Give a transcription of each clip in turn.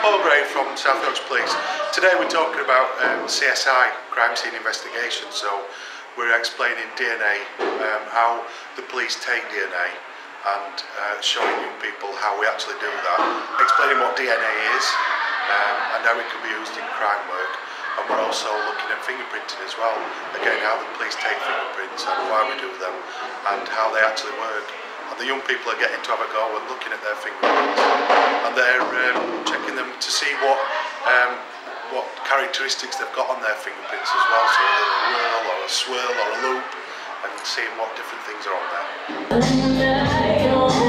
From South Yorkshire Police. Today we're talking about CSI, crime scene investigation. So we're explaining DNA, how the police take DNA, and showing young people how we actually do that, explaining what DNA is and how it can be used in crime work. And we're also looking at fingerprinting as well, again how the police take fingerprints and why we do them and how they actually work. And the young people are getting to have a go and looking at their fingerprints, and they're checking them to see what characteristics they've got on their fingerprints as well, so whether a whirl or a swirl or a loop, and seeing what different things are on there.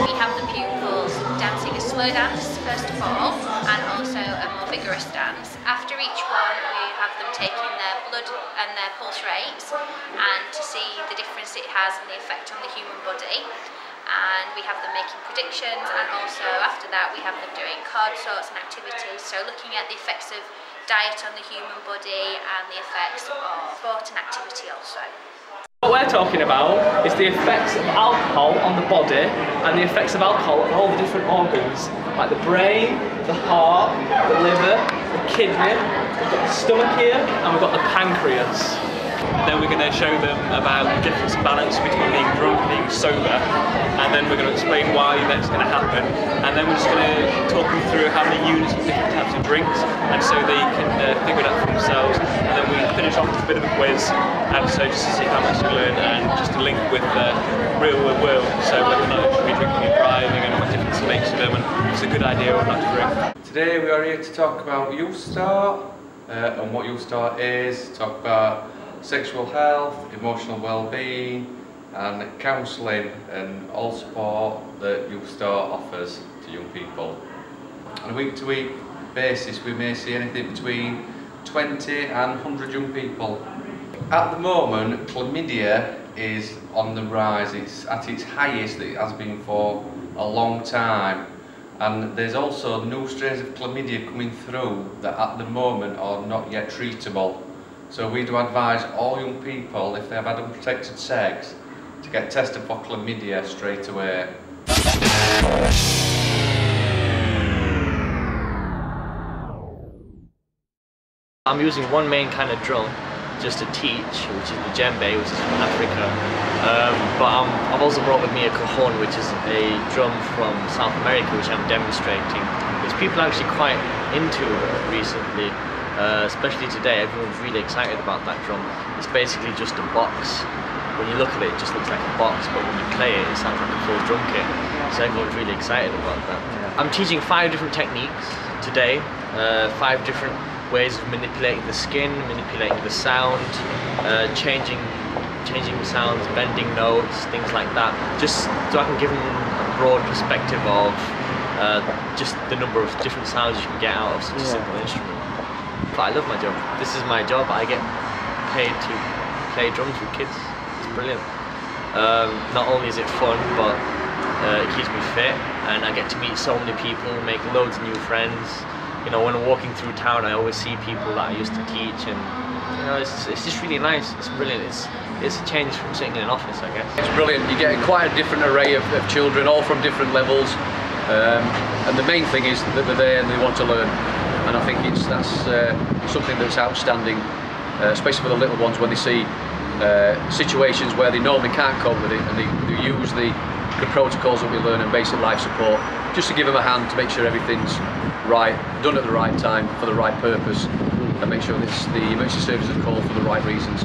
We have the pupils dancing a slow dance first of all, and also a more vigorous dance. After each one we have them taking their blood and their pulse rates and to see the difference it has and the effect on the human body. And we have them making predictions, and also after that we have them doing card sorts and activities, so looking at the effects of diet on the human body and the effects of sport and activity also. What we're talking about is the effects of alcohol on the body and the effects of alcohol on all the different organs, like the brain, the heart, the liver, the kidney, we've got the stomach here, and we've got the pancreas. Then we're going to show them about the difference and balance between being drunk and being sober, and then we're going to explain why that's going to happen, and then we're just going to talk them through how many units of different types of drinks, and so they can figure it out for themselves. And then we finish off with a bit of a quiz, and so just to see how much they learn and just to link with the real world, so whether or not they should be drinking and driving and what difference it makes to them, and if it's a good idea or not to drink. Today we are here to talk about Youth Start and what Youth Start is, talk about sexual health, emotional well-being and counselling and all support that Youth Start offers to young people. On a week-to-week basis we may see anything between 20 and 100 young people. At the moment chlamydia is on the rise, it's at its highest that it has been for a long time, and there's also new strains of chlamydia coming through that at the moment are not yet treatable. So we do advise all young people, if they have had unprotected sex, to get tested for chlamydia straight away. I'm using one main kind of drum just to teach, which is the djembe, which is from Africa. But I've also brought with me a cajon, which is a drum from South America, which I'm demonstrating, which people are actually quite into recently. Especially today, everyone's really excited about that drum. It's basically just a box. When you look at it, it just looks like a box, but when you play it, it sounds like a full drum kit. So everyone's really excited about that. Yeah. I'm teaching 5 different techniques today, 5 different ways of manipulating the skin, manipulating the sound, changing sounds, bending notes, things like that, just so I can give them a broad perspective of just the number of different sounds you can get out of such a simple instrument. But I love my job. This is my job. I get paid to play drums with kids. It's brilliant. Not only is it fun, but it keeps me fit, and I get to meet so many people, make loads of new friends. You know, when I'm walking through town, I always see people that I used to teach, and you know, it's just really nice. It's brilliant. It's a change from sitting in an office, I guess. It's brilliant. You get quite a different array of children, all from different levels, and the main thing is that they're there and they want to learn. And I think that's something that's outstanding, especially for the little ones when they see situations where they normally can't cope with it, and they use the protocols that we learn and basic life support just to give them a hand to make sure everything's right, done at the right time for the right purpose, and make sure that the emergency services are called for the right reasons.